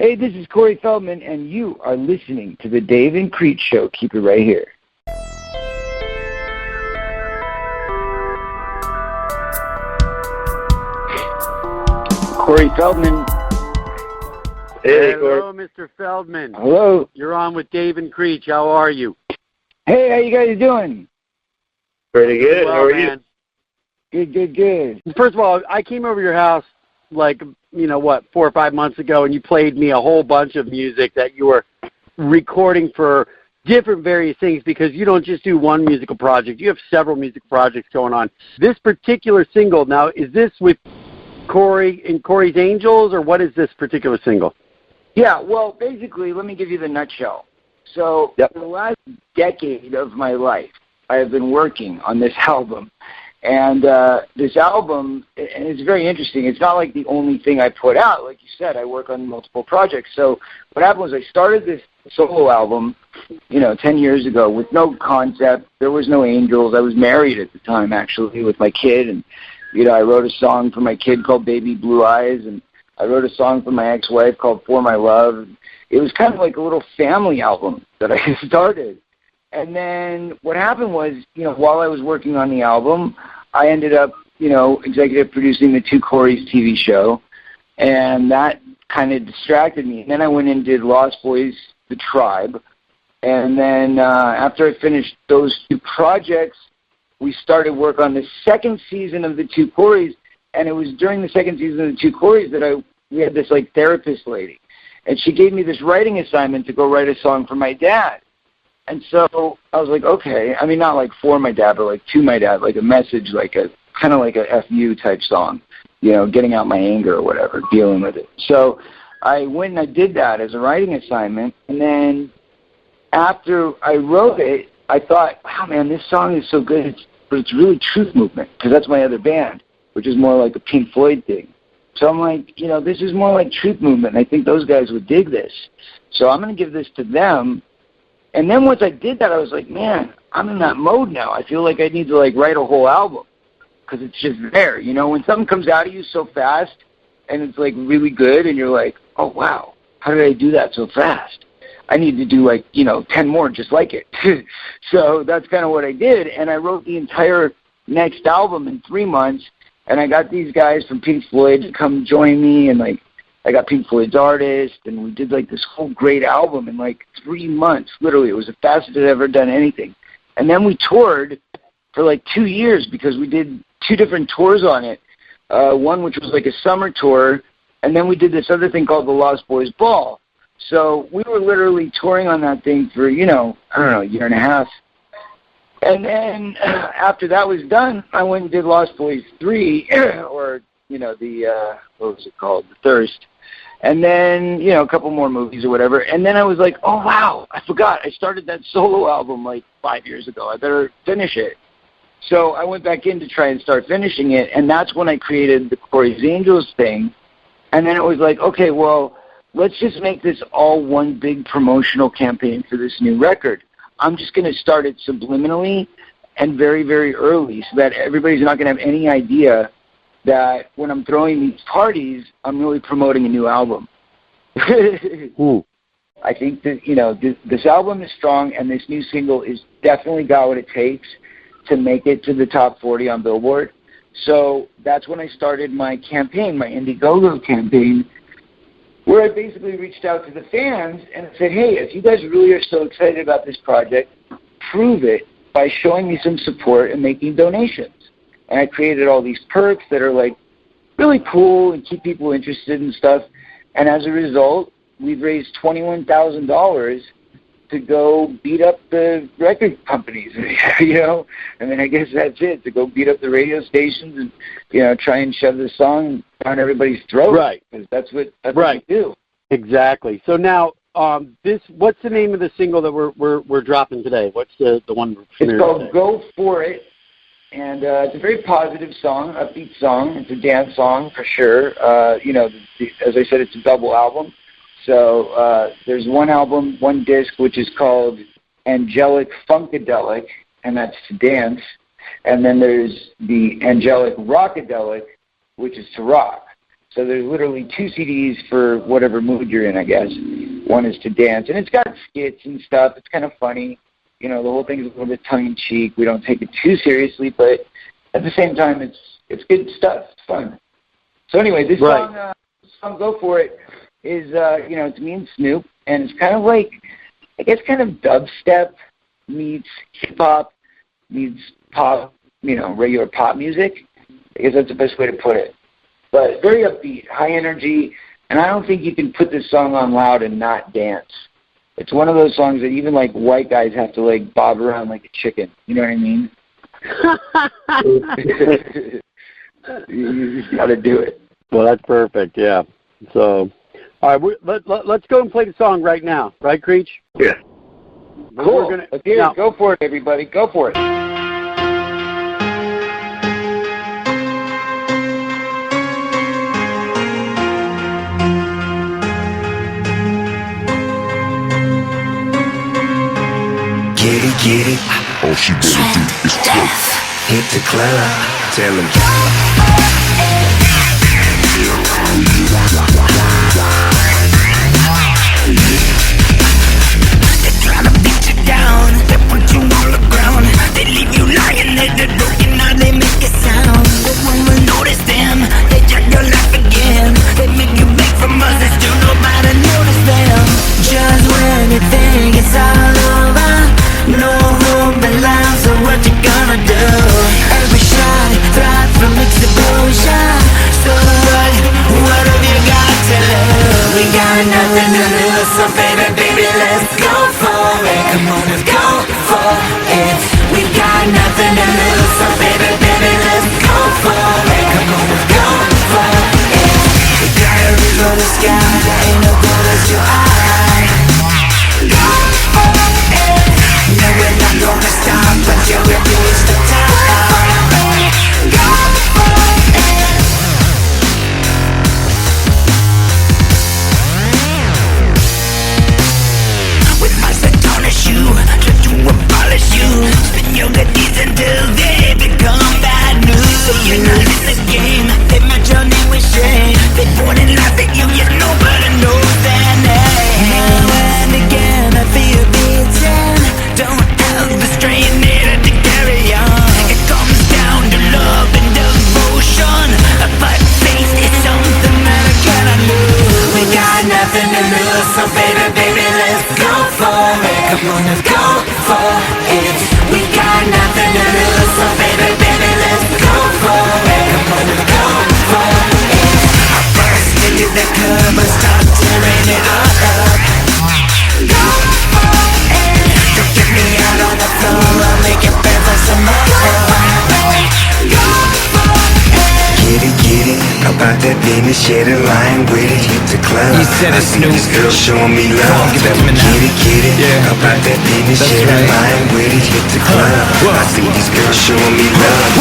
Hey, this is Corey Feldman, and you are listening to the Dave and Creech Show. Keep it right here. Corey Feldman. Hey, hello, Mr. Feldman. Hello. You're on with Dave and Creech. How are you? Hey, how you guys doing? Pretty good. How are man. You? Good. First of all, I came over your house 4 or 5 months ago, and you played me a whole bunch of music that you were recording for different various things, because you don't just do one musical project. You have several music projects going on. This particular single, now, is this with Corey and Corey's Angels, or what is this particular single? Yeah, well, basically, let me give you the nutshell. So, For the last decade of my life, I have been working on this album. And this album, and it's very interesting, it's not like the only thing I put out. Like you said, I work on multiple projects. So what happened was I started this solo album, 10 years ago with no concept. There was no Angels. I was married at the time, actually, with my kid. And, I wrote a song for my kid called Baby Blue Eyes. And I wrote a song for my ex-wife called For My Love. It was kind of like a little family album that I started. And then what happened was, while I was working on the album, I ended up, executive producing the Two Corys TV show, and that kind of distracted me. And then I went and did Lost Boys, The Tribe, and then after I finished those two projects, we started work on the second season of the Two Corys, and it was during the second season of the Two Corys that we had this therapist lady, and she gave me this writing assignment to go write a song for my dad. And so I was like, okay, I mean, not for my dad, but to my dad, a message, kind of like a FU type song, getting out my anger or whatever, dealing with it. So I went and I did that as a writing assignment. And then after I wrote it, I thought, wow, man, this song is so good, but it's really Truth Movement, because that's my other band, which is more like a Pink Floyd thing. So I'm like, this is more like Truth Movement, and I think those guys would dig this. So I'm going to give this to them. And then once I did that, I was like, man, I'm in that mode now. I feel like I need to write a whole album, because it's just there. When something comes out of you so fast and it's really good, and you're like, oh, wow, how did I do that so fast? I need to do 10 more just like it. So that's kind of what I did. And I wrote the entire next album in 3 months, and I got these guys from Pink Floyd to come join me, and I got Pink Floyd's artist, and we did this whole great album in 3 months. Literally, it was the fastest I'd ever done anything. And then we toured for 2 years, because we did 2 different tours on it. One which was a summer tour, and then we did this other thing called the Lost Boys Ball. So we were literally touring on that thing for, a year and a half. And then after that was done, I went and did Lost Boys 3, or, what was it called? The Thirst. And then, a couple more movies or whatever. And then I was like, oh, wow, I forgot. I started that solo album 5 years ago. I better finish it. So I went back in to try and start finishing it, and that's when I created the Corey's Angels thing. And then it was like, okay, well, let's just make this all one big promotional campaign for this new record. I'm just going to start it subliminally and very, very early, so that everybody's not going to have any idea that when I'm throwing these parties, I'm really promoting a new album. I think that, this album is strong, and this new single is definitely got what it takes to make it to the top 40 on Billboard. So that's when I started my campaign, my Indiegogo campaign, where I basically reached out to the fans and said, hey, if you guys really are so excited about this project, prove it by showing me some support and making donations. And I created all these perks that are really cool and keep people interested and stuff. And as a result, we've raised $21,000 to go beat up the record companies, And then I guess that's it, to go beat up the radio stations and, try and shove the song down everybody's throat. Right. Because that's what we do. Exactly. So now, what's the name of the single that we're dropping today? What's the one? It's called today? Go For It. And it's a very positive song, upbeat song. It's a dance song for sure. As I said, it's a double album. So there's one album, one disc, which is called Angelic Funkadelic, and that's to dance. And then there's the Angelic Rockadelic, which is to rock. So there's literally 2 CDs for whatever mood you're in, I guess. One is to dance, and it's got skits and stuff. It's kind of funny. You know, the whole thing is a little bit tongue-in-cheek. We don't take it too seriously, but at the same time, it's good stuff. It's fun. So anyway, this song, Go For It, is, it's me and Snoop, and it's kind of like, I guess, kind of dubstep meets hip-hop meets pop, regular pop music. I guess that's the best way to put it. But very upbeat, high energy, and I don't think you can put this song on loud and not dance. It's one of those songs that even, like, white guys have to, like, bob around like a chicken. You know what I mean? You just got to do it. Well, that's perfect, yeah. So, all right, let's go and play the song right now. Right, Creech? Yeah. Cool. Go for it, everybody. Go for it. Get it, all she gonna do is twerk. Hit the club, tell him. They try to beat you down, they put you on the ground. They leave you lying there, they're broken, now they make it sound. But when we notice them, they jack your life again. They make you beg from us, and still nobody notice them. Just when you think it's all over, no hope and love, so what you gonna do? Every shot, thrive from explosion. So what have you got to lose? We got nothing to lose, so baby, let's go for it. Come on, let's go for it. We got nothing to lose, so baby, let's go for it. Come on, let's go for it. We gotta reach for the sky, there ain't no goal as your eye. Go for it. No, we're not gonna stop until we reach the top. Go for it. With my astonish you, try to abolish you. Spin your goodies until they become bad news. So you're not in the game, they match your name with shame. They point and laugh at you, yet nobody knows their name. Now and again I feel beaten, don't have the strength needed to carry on. It comes down to love and devotion, but faith is something that I cannot lose. We got nothing to lose, so baby, let's go for it. Come on, let's go for it. We got nothing to lose, so baby, let's go for it. Come on, let's go for it. I burst into the club and start tearing it up. Go for it. Don't get me out on the floor, I'll make it better for some more. Go for it. Get it, about that business, share the line with it, hit the club. You said it, Snoop. This girl showing me love. Get it, yeah. About that business, share the line with it, hit the club. I see these girls showing me love.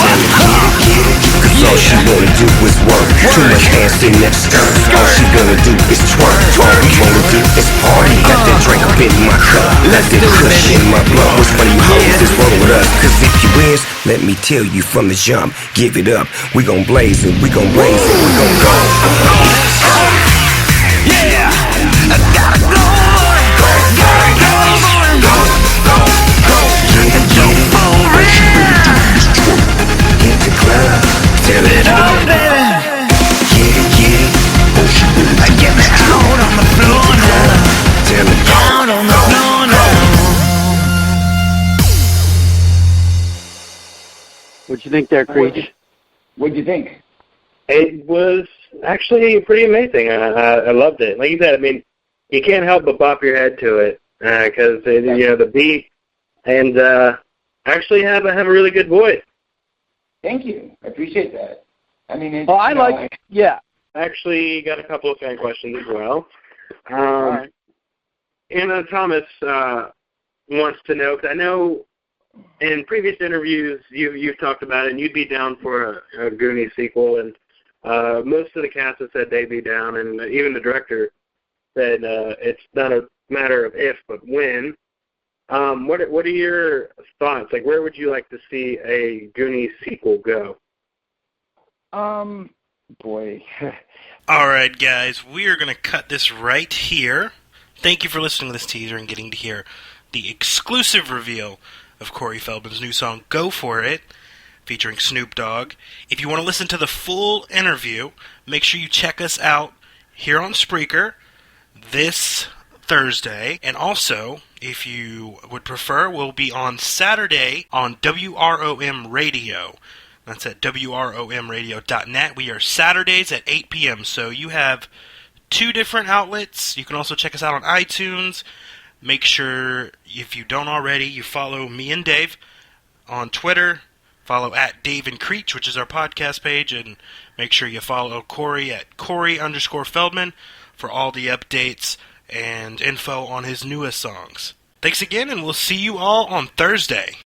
Get it, cause all she wanna do is work. Too much ass in that skirt. All she gonna do is twerk. All we wanna do is party. Got that drink up in my cup, let that kush in my blood. What's funny, you hoes is rolling with us. Cause if you is, let me tell you from the jump, give it up. We gon' blaze it, we gon' blaze it, we gon' go. Yeah, I gotta go, go, go, go, go, go, go, go for it. Hit the club, tell it all, baby. Get it, Get me out on the floor now. tell it Out on the floor now. What'd you think there, Creech? What'd you think? It was actually pretty amazing. I loved it. Like you said, I mean, you can't help but bop your head to it because the beat and actually have a really good voice. Thank you. I appreciate that. I mean, it's, yeah. Actually, got a couple of fan questions as well. All right. Anna Thomas wants to know, because I know in previous interviews you've talked about it, and you'd be down for a Goonies sequel, and most of the cast have said they'd be down, and even the director said it's not a matter of if, but when. What are your thoughts? Like, where would you like to see a Goonies sequel go? boy. All right, guys, we are going to cut this right here. Thank you for listening to this teaser and getting to hear the exclusive reveal of Corey Feldman's new song, Go For It, featuring Snoop Dogg. If you want to listen to the full interview, make sure you check us out here on Spreaker this Thursday. And also, if you would prefer, we'll be on Saturday on WROM Radio. That's at WROMradio.net. We are Saturdays at 8 p.m., so you have 2 different outlets. You can also check us out on iTunes. Make sure, if you don't already, you follow me and Dave on Twitter. Follow at Dave and Creech, which is our podcast page, and make sure you follow Corey at Corey_Feldman for all the updates and info on his newest songs. Thanks again, and we'll see you all on Thursday.